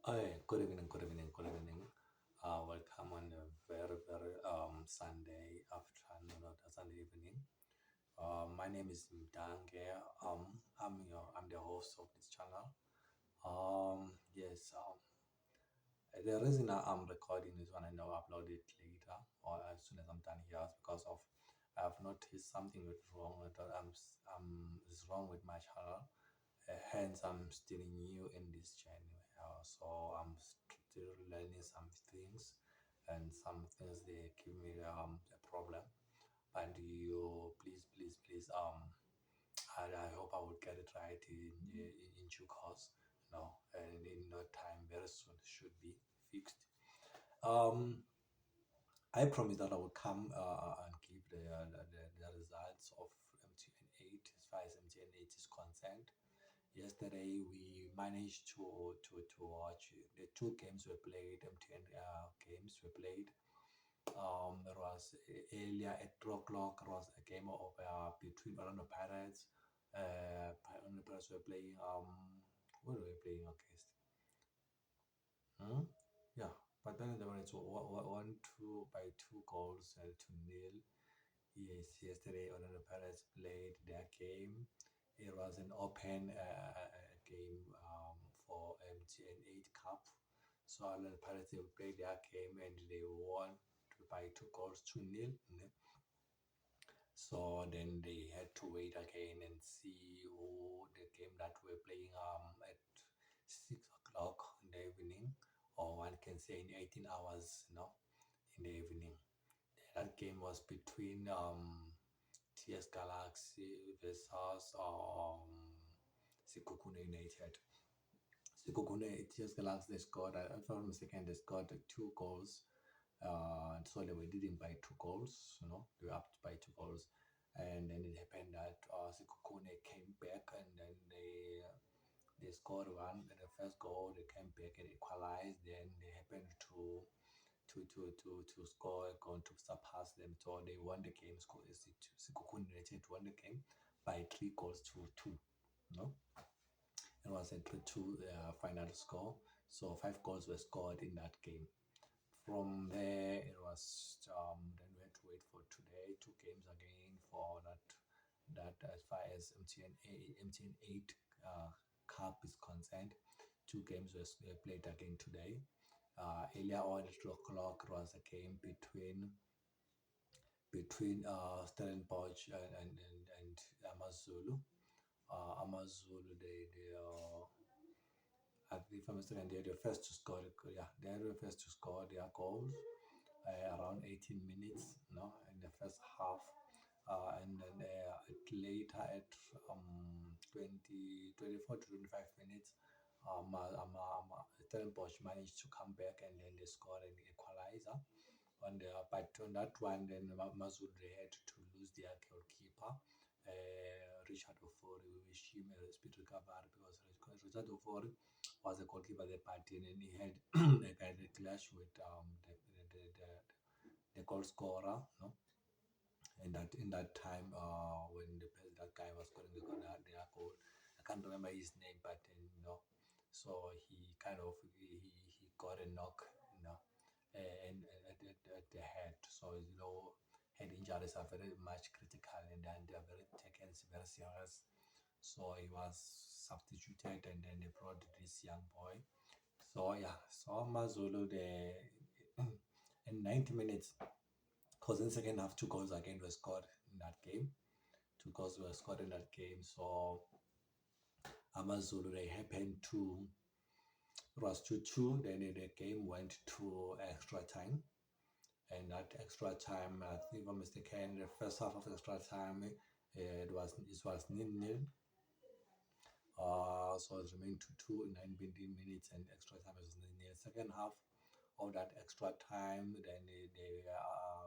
Hi, good evening, good evening, good evening. Welcome on a very Sunday afternoon or Sunday evening. My name is Mdange. I'm the host of this channel. Yes. The reason I'm recording this one, I know upload it later or as soon as I'm done here is because of I've noticed something is wrong with is wrong with my channel. Hence, I'm still new in this journey, so I'm still learning some things, and some things they give me a problem. And you, please, I hope I will get it right in due course, and in no time, very soon should be fixed. Um, I promise that I will come and give the results of MTN8 as far as MTN8 is concerned. Yesterday we managed to watch the two games we played, MTN games we played. There was earlier at 2 o'clock. There was a game of between Orlando Pirates. Orlando Pirates were playing. What were we playing against? Hmm? Yeah, but then there was 1-2 by 2 goals to nil. Yes, yesterday Orlando Pirates played their game. It was an open game for MTN8 Cup. So Orlando Pirates they played their game and they won by 2 goals to nil. So then they had to wait again and see who the game that we're playing at 6 o'clock in the evening, or one can say in 18 hours, in the evening. That game was between TS Galaxy versus Sekhukhune United. Sekhukhune TS Galaxy they scored, if I'm not mistaken, they scored 2 goals. So they were leading by 2 goals, they were up by 2 goals. And then it happened that Sekhukhune came back and then they scored one. And the first goal, they came back and equalized. Then they happened to score, going to surpass them. So they won the game. Sekhukhune United won the game by 3 goals to 2. No, it was a 3-2 final score. So 5 goals were scored in that game. From there, it was then we had to wait for today, 2 games again for that as far as MTN8 Cup is concerned. 2 games were played again today. Earlier on at 2 o'clock was a game between Stellenbosch and Amazulu. Amazulu, I think if I'm mistaken, they were the first to score. Yeah, they were the first to score their goals around 18 minutes, in the first half. And then later at 24 to 25 minutes, Stellenbosch managed to come back and then they scored an equalizer. But on that one, then Mazul they had to lose their goalkeeper, Richard Ofori. We wish him a speed recovery because Richard Ofori was a goalkeeper at the party and he had a clash with the goal scorer, no? And that in that time, when that guy was scoring their goal, I can't remember his name, but so he kind of he got a knock, and at the head. So head injuries are very much critical and then they are very taken very serious. So he was substituted and then they brought this young boy. So yeah, so Mazulu in 90 minutes, because in second half 2 goals again were scored in that game. 2 goals were scored in that game. So Amazulu they happened to it was 2-2. Then the game went to extra time. And that extra time, I think if I'm mistaken, the first half of extra time it was nil-nil. So it remained 2-2 in 19 minutes, and extra time was nil-nil. Second half of that extra time, then the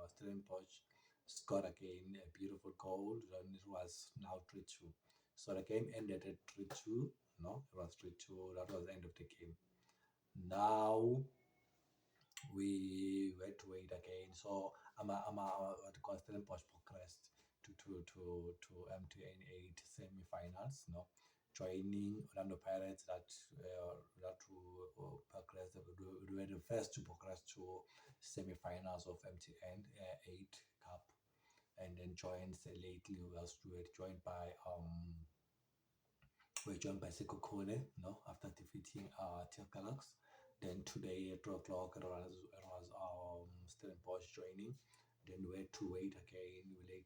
Stellenbosch scored again a beautiful goal. Then it was now 3-2. So the game ended at 3-2. No, it was 3-2. That was the end of the game. Now we had to wait again. So what you call Stellenbosch progressed to MTN8 semi-finals. joining Orlando Pirates that to progress. We were the first to progress to semi-finals of MTN8 Cup, and then joined lately. We were joined by Sekokune, after defeating Tilkalax. Then today at 2 o'clock it was Stellenbosch joining. Then we had to wait again. We wait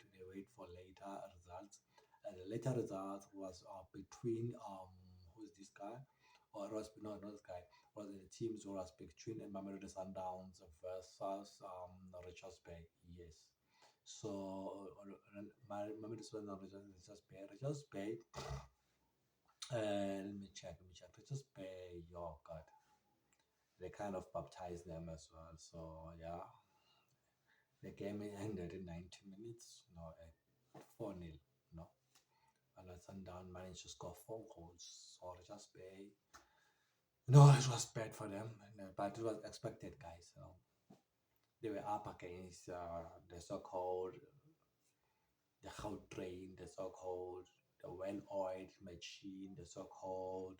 for later results. And the later result was between who's this guy? Or it was no, not this guy. It was the teams who was between Mamelodi Sundowns versus Richards Bay. Yes. So Mamelodi Sundowns Richards Bay. Let me check. Richards Bay. Oh God, they kind of baptized them as well. So yeah, the game ended in 90 minutes. At 4-0. No, and Sundown managed to score 4 goals. So Richards Bay. No, it was bad for them, but it was expected, guys. They were up against the so-called the How Train, the so-called the well-oiled machine, the so-called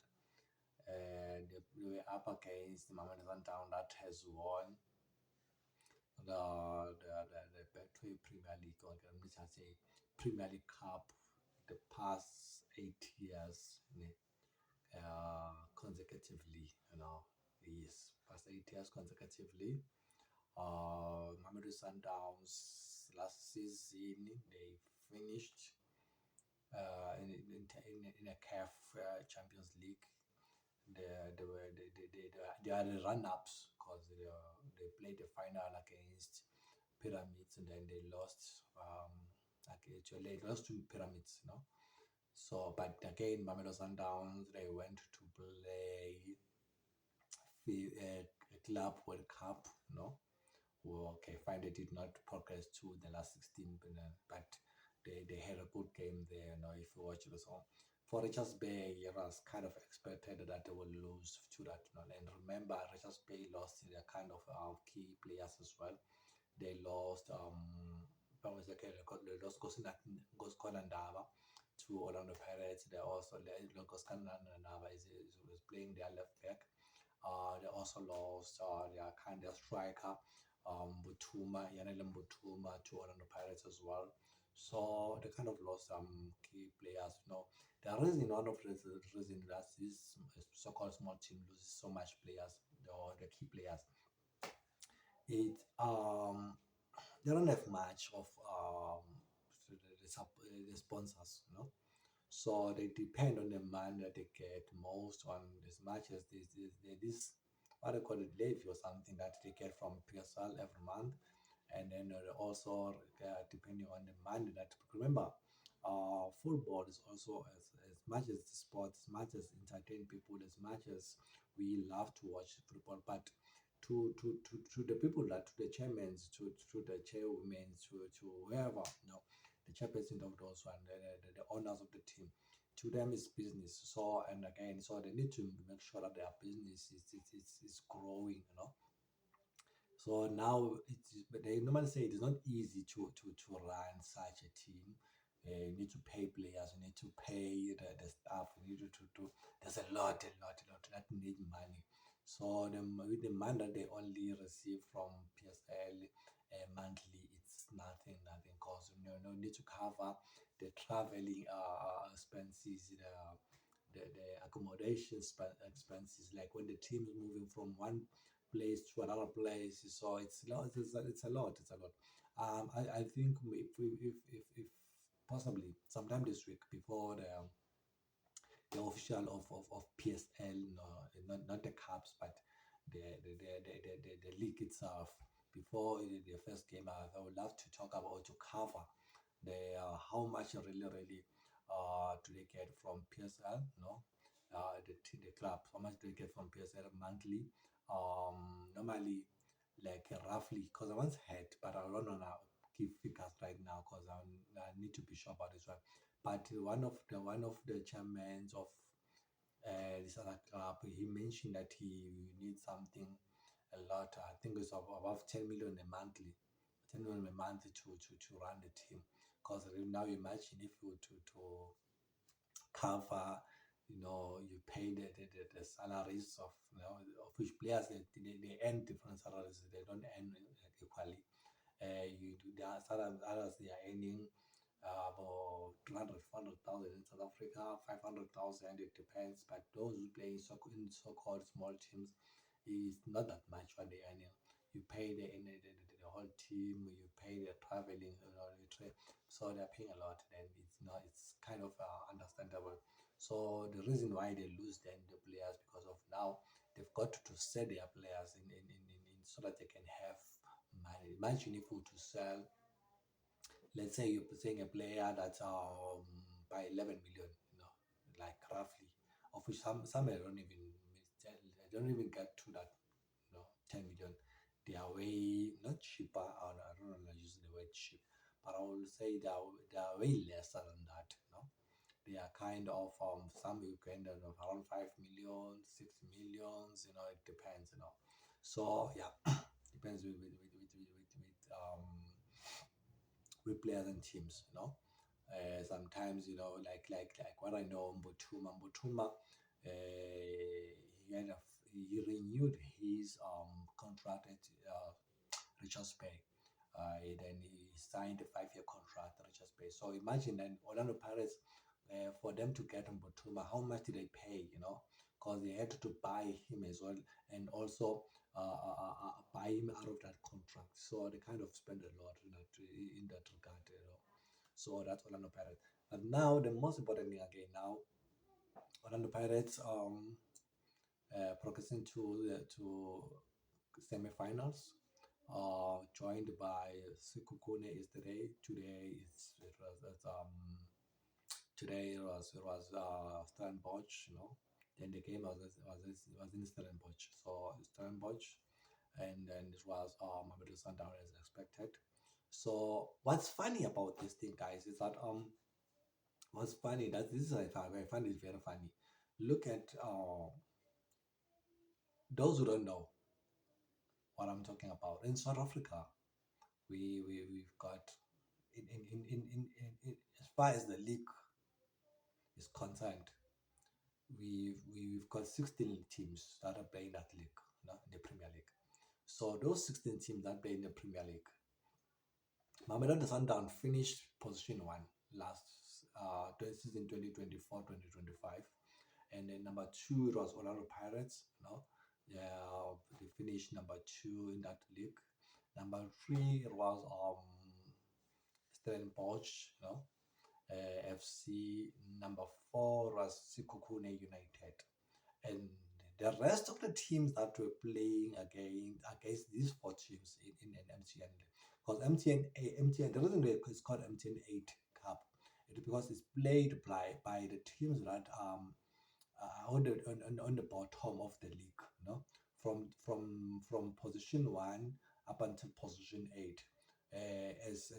they were up against Mamelodi Sundowns that has won the Betway Premier League, or let me just say Premier League Cup, the past 8 years, consecutively. Yes, past 8 years consecutively. Mamelodi Sundowns last season they finished in a CAF Champions League. They are the run-ups because they played the final against Pyramids, and then they lost. Actually, they lost to Pyramids, So, but again, Mamelodi Sundowns they went to play a Club World Cup, Okay, fine, they did not progress to the last 16, but they had a good game there, if you watch the song. For Richards Bay, it was kind of expected that they would lose to that, and remember, Richards Bay lost their kind of key players as well. They lost, they lost Goscolandaba to Orlando Pirates. They also, Goscolandaba is playing their left back. They also lost their kind of striker, Yanele Butuma, to Orlando Pirates as well. So they kind of lost some key players. The reason, one of the reason that this so-called small team loses so much players, or the key players, it they don't have much of the sponsors, So they depend on the money that they get most on as much as this what they call it levy or something that they get from PSL every month, and then also depending on the money that, remember, football is also as much as the sport, as much as entertain people, as much as we love to watch football, but to the people, that to the chairmen, to the chairwomen, to whoever, the chairperson of those one, the owners of the team, to them is business. So, and again, so they need to make sure that their business is growing, So now but they normally say it is not easy to run such a team. You need to pay players, you need to pay the staff, you need to do. There's a lot that need money. So with the money that they only receive from PSL monthly, it's nothing. Cause no need to cover the traveling expenses, the accommodation expenses, like when the team is moving from one place to another place. So it's a lot. It's a lot. I think if possibly sometime this week, before the official of PSL, not the Cups, but the league itself, before the first game, I would love to talk about, to cover the how much really do they get from PSL, the club, how much do they get from PSL monthly, normally, like roughly, because I once had, but I don't know now give figures right now, because I need to be sure about this one. But one of the chairmen of this other club, he mentioned that he needs something a lot. I think it's above 10 million a monthly, 10 million a month to run the team. Because now imagine if you to cover you pay the salaries of, of which players, they earn different salaries. They don't earn equally. There are others, they are earning about 200, 400,000 in South Africa, 500,000, it depends. But those who play in so-called small teams, is not that much what they earn. You pay the whole team, you pay their traveling, so they're paying a lot. Then it's kind of understandable. So the reason why they lose then the players, because of now they've got to sell their players in so that they can have money. Imagine if we were to sell, let's say you're saying a player that's by 11 million, like roughly, of which some they don't even get to that, 10 million. They are way not cheaper. I don't know, I'm using the word cheap, but I will say they are way lesser than that. They are kind of some you can end up around 5 million, 6 millions. It depends. So yeah, depends with players and teams. Sometimes, like what I know, Mbutuma, he he renewed his contract at Richards Bay. Then he signed a 5-year contract at Richards Bay. So imagine then Orlando Pirates, for them to get Mbutuma, how much did they pay? Because they had to buy him as well, and also buy him out of that contract. So they kind of spend a lot in that regard. So that's Orlando Pirates. But now the most important thing again now, Orlando Pirates progressing to semifinals, joined by Sikukune yesterday. Today it was Stellenbosch. Then the game was in Stellenbosch. So Stellenbosch, and then it was Mamelodi Sundowns as expected. So what's funny about this thing, guys, is that what's funny that this is I find it very funny. Look at those who don't know what I'm talking about. In South Africa, we've got as far as the league is concerned, we've got 16 teams that are playing that league, in the Premier League. So those 16 teams that play in the Premier League, Mamelodi Sundowns finished position one last season 2024-2025, and then number two it was Orlando Pirates. Yeah, they finished number two in that league. Number three it was Stellenbosch, FC. Number four was Sikukune United, and the rest of the teams that were playing against these four teams in an MTN, because MTN, the reason it's called MTN8 Cup is because it's played by the teams that on the bottom of the league, from position one up until position eight, as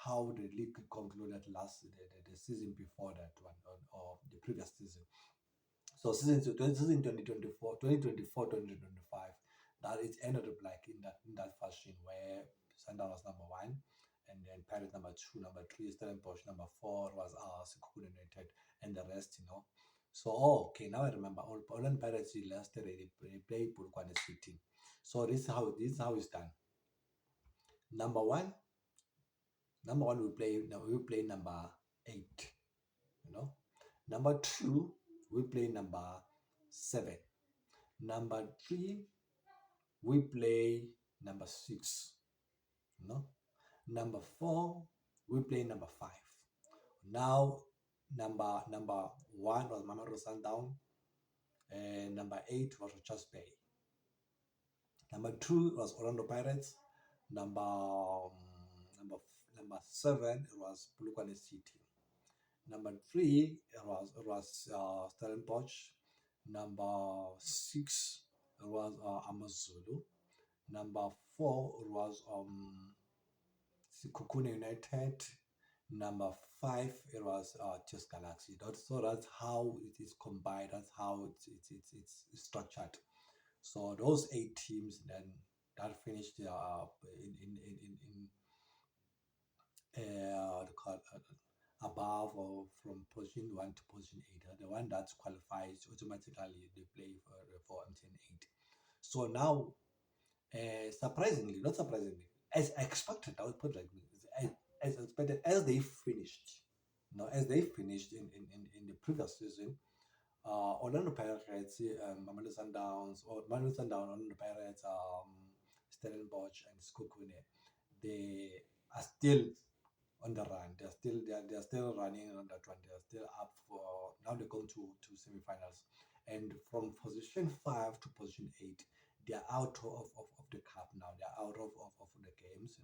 how the league concluded the season before that one, or the previous season. So season 2024, 2024, 2025, that it ended up like in that fashion where Sundown was number one, and then Pirates number two, number three Stellenbosch, number four was Sekhukhune United, and the rest. So okay, now I remember. Orlando Pirates last year they played Polokwane City. So this is how it's done. Number one, we play number 8. Number two we play number 7. Number 3 we play number 6. Number 4 we play number 5. Now number 1 was Mamelodi Sundowns, and number 8 was Richards Bay. Number 2 was Orlando Pirates. Number 7 was Polokwane City. Number 3 it was Stellenbosch. Number 6 it was Amazulu. Number 4 it was Sekhukhune United. Number 5 it was Chess Galaxy. That's how it is combined. That's how it's structured. So those 8 teams then that finished in above or from position 1 to position 8. The one that qualifies automatically they play for MTN8. So now, surprisingly, not surprisingly, as expected, I would put it like this, as expected, as they finished, as they finished in the previous season, Orlando Pirates, Mamelodi Sundowns, or Mamelodi Sundowns, Orlando Pirates, Stellenbosch, and Skokune, they are still on the run. They're still running on that one. They're still up for now. They're going to semifinals, and from position 5 to position 8, they're out of the cup now. They're out of the games,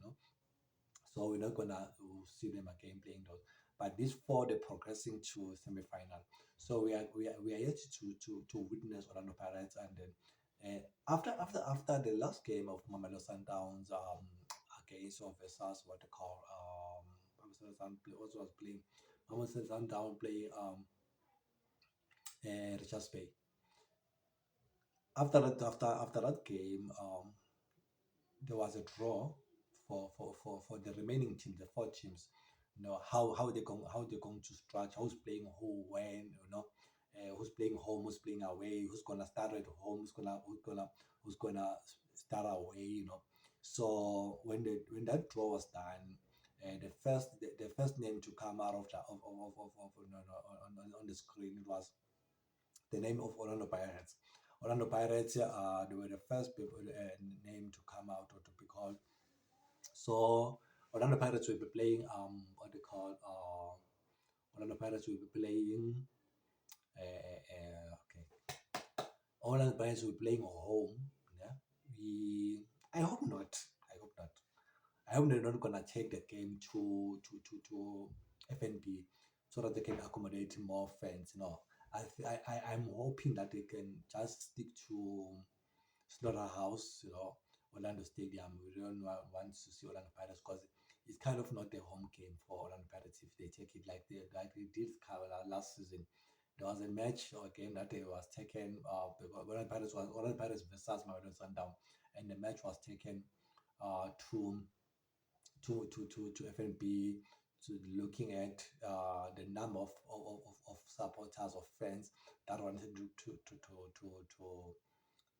so we're not gonna see them again playing those. But these four, they're progressing to semi-final. So we are yet to witness Orlando Pirates, and then after the last game of Mamelodi Sundowns against or versus what they call Mamelodi Sundowns also was playing Mamelodi Sundowns playing Richards Bay. After that game, there was a draw for the remaining teams, the four teams. How they're going to stretch, who's playing who when, who's playing home, who's playing away, who's gonna start at home, who's gonna start away. So when that draw was done, the first name to come out of on the screen, it was the name of Orlando Pirates. Orlando Pirates, they were the first people, name to come out or to be called. So Orlando Pirates will be playing what they call Orlando Pirates will be playing okay. Orlando Pirates will be playing at home. Yeah, I hope not. I hope not. I hope they're not gonna take the game to FNB so that they can accommodate more fans. I'm hoping that they can just stick to Slaughterhouse, Orlando Stadium. We don't want to see Orlando Pirates because it's kind of not a home game for Orlando Pirates if they take it like they did last season. There was a match or a game that they was taken. Orlando Pirates versus Mamelodi Sundown, and the match was taken to FNB, to looking at the number of supporters of fans that wanted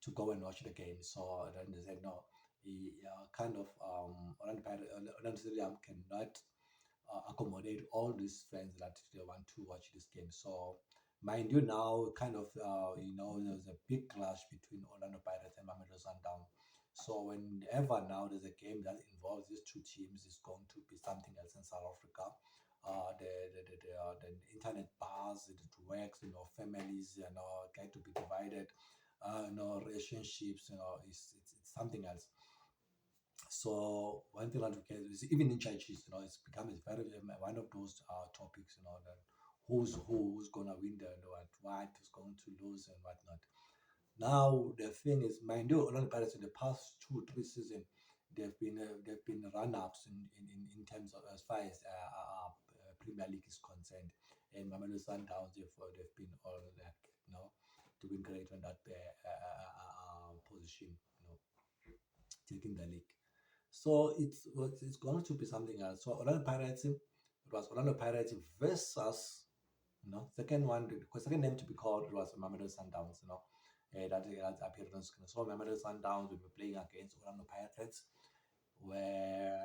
to go and watch the game. So then they said no, the kind of Orlando Stadium cannot accommodate all these fans that they want to watch this game. So mind you, now kind of there's a big clash between Orlando Pirates and Mamelodi Sundowns. So whenever now there's a game that involves these two teams, it's going to be something else in South Africa. The internet bars, it works, families, get to be divided, relationships, it's something else. So one thing that we can is even in churches, it's become very one of those topics, that who's gonna win the what is going to lose and whatnot. Now the thing is, mind you, Orlando Pirates in the past 2-3 seasons, they've been run-ups in terms of as far as Premier League is concerned, and Mamelodi Sundowns they've been all like doing great on that position, taking the league. So it's going to be something else. So Orlando Pirates, it was Orlando Pirates versus, second name to be called, it was Mamelodi Sundowns. That appeared on screen. So Mamelodi Sundowns will be playing against Orlando Pirates, where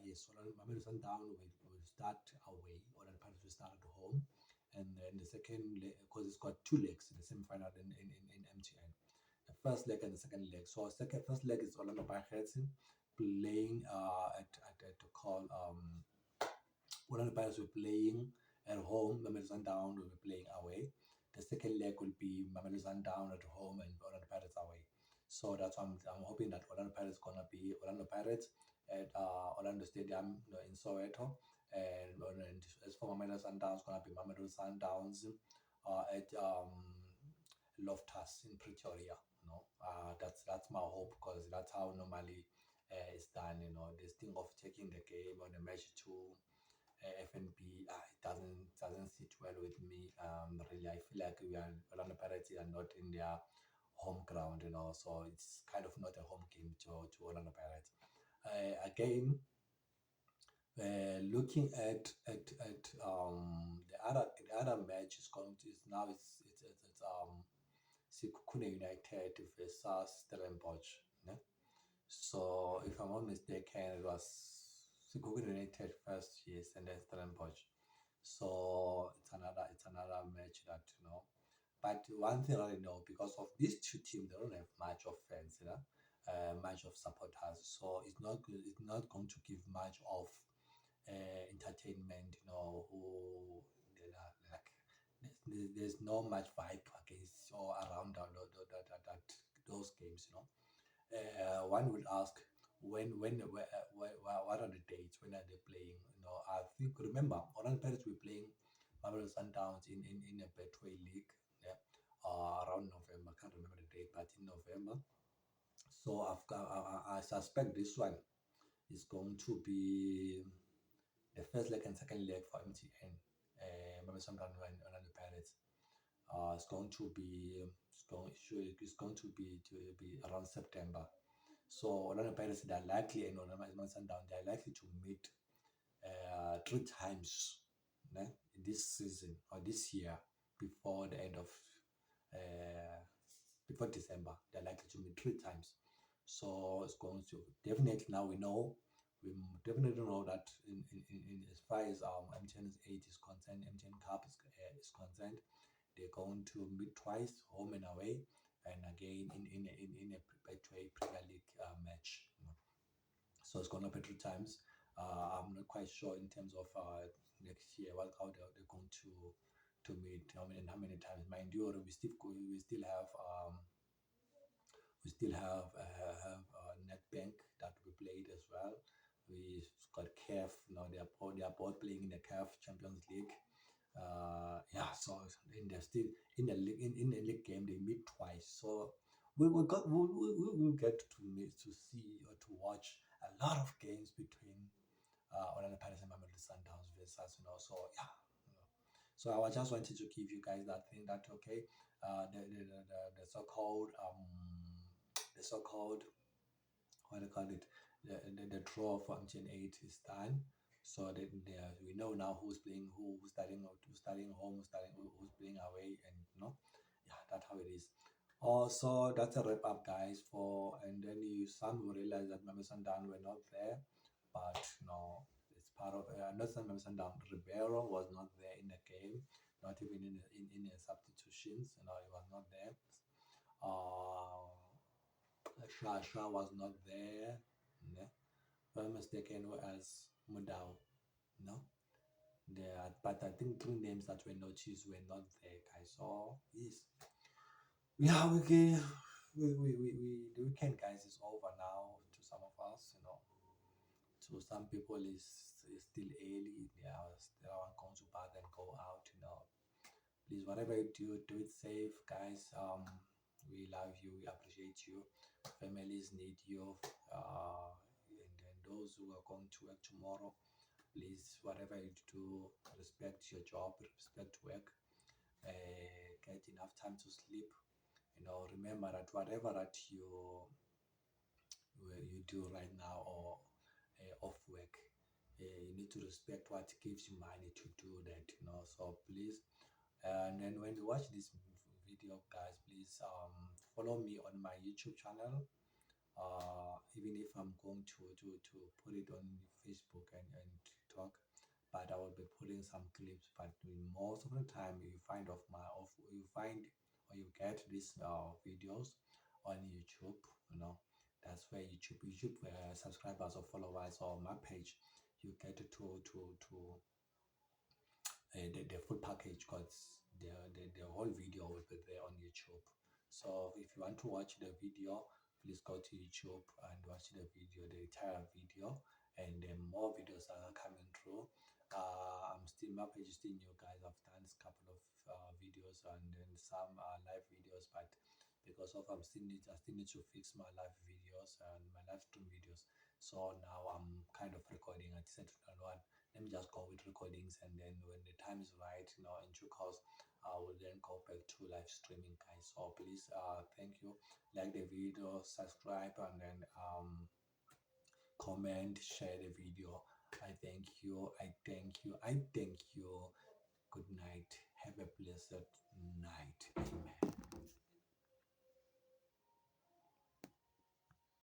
yes, Mamelodi Sundowns will start away. Orlando Pirates will start at home, and then the second leg, because it's got two legs in the semi-final in MTN. The first leg and the second leg. So first leg is Orlando Pirates playing at the call Orlando Pirates will be playing at home, Mamelodi Sundowns will be playing away. The second leg will be Mamelodi Sundowns at home and Orlando Pirates away. So that's why I'm hoping that Orlando Pirates gonna be Orlando Pirates at Orlando Stadium, in Soweto, and as for Mamelodi Sundowns, gonna be Mamelodi Sundowns at Loftus in Pretoria. That's my hope, because that's how normally it's done. This thing of taking the game or the match to FNB, it doesn't sit well with me. Really, I feel like Orlando Pirates are not in their home ground, so it's kind of not a home game to Orlando Pirates. Again, Looking at the other match is going to is now it's Sekhukhune United versus Stellenbosch. Yeah? So if I'm not mistaken, it was Sekhukhune United first, yes, and then Stellenbosch. So it's another match that you know. But one thing I know, because of these two teams, they don't have much of fans, you know, much of supporters. So it's not going to give much of entertainment, you know, who like there's no much vibe against or around those games, you know. One would ask what are the dates? When are they playing? You know, I think remember Orlando Pirates were playing Marvel Sundowns in a Betway League, yeah, around November. I can't remember the date, but in November. So I suspect this one is going to be the first leg and second leg for MTN. Marvel Sundowns and Orlando Pirates. It's going to be around September. So Orlando Pirates, they are likely, and Orlando Sundown, they are likely to meet three times, né, this season or this year before the end of uh, before December. They're likely to meet three times. So it's going to definitely, now we definitely know that in as far as MTN8 is concerned, MTN Cup is concerned, they're going to meet twice, home and away, and again in a Premier League match. You know. So it's going to be three times. I'm not quite sure in terms of next year how they're going to meet, how many times. Mind you, we still have NetBank that we played as well. We got CAF. Now they are both playing in the CAF Champions League. Yeah, so they're still in the league, in the league game they meet twice. So we'll get to meet, to see or to watch a lot of games between Orlando Pirates and Mamelodi Sundowns versus, you know. So yeah, you know. So I just wanted to give you guys that thing, that okay, the so-called what do you call it, the draw for MTN8 is done. So we know now who's playing, who's starting home, who's playing away, and you know, yeah, that's how it is. Also, that's a wrap up, guys. And then some will realize that Mama Sundown were not there, but no, it's part of not Mama Sundown. Ribeiro was not there in the game, not even in the substitutions. You know, he was not there. Uh, Shasha was not there. No. If I'm mistaken, as Mudao. No. There, but I think three names that were noticed were not there, guys. So yes, yeah, the weekend, guys, is over now. To some of us, you know, to some people is still early. They are going to bath and go out, you know. Please, whatever you do it safe, guys. We love you, we appreciate you. Families need you, and then those who are going to work tomorrow, please, whatever you do, respect your job, respect work, get enough time to sleep. You know, remember that whatever that you do right now, or off work, you need to respect what gives you money to do that. You know, so please. And then when you watch this video, guys, please follow me on my YouTube channel. Even if I'm going to put it on Facebook and TikTok, but I will be putting some clips. But most of the time, you find or you get these videos on YouTube. You know, that's where YouTube subscribers or followers or my page, you get the full package, because the whole video will be there on YouTube. So if you want to watch the video, please go to YouTube and watch the video, the entire video, and then more videos are coming through. My page is still new, guys. I've done a couple of videos and then some live videos, but because of I still need to fix my live videos and my live stream videos. So now I'm kind of recording. I decided to one, let me just go with recordings, and then when the time is right, you know, in due course, I will then go back to live streaming, guys. So please, thank you, like the video, subscribe, and then comment, share the video. I thank you. I thank you. I thank you. Good night. Have a blessed night. Amen.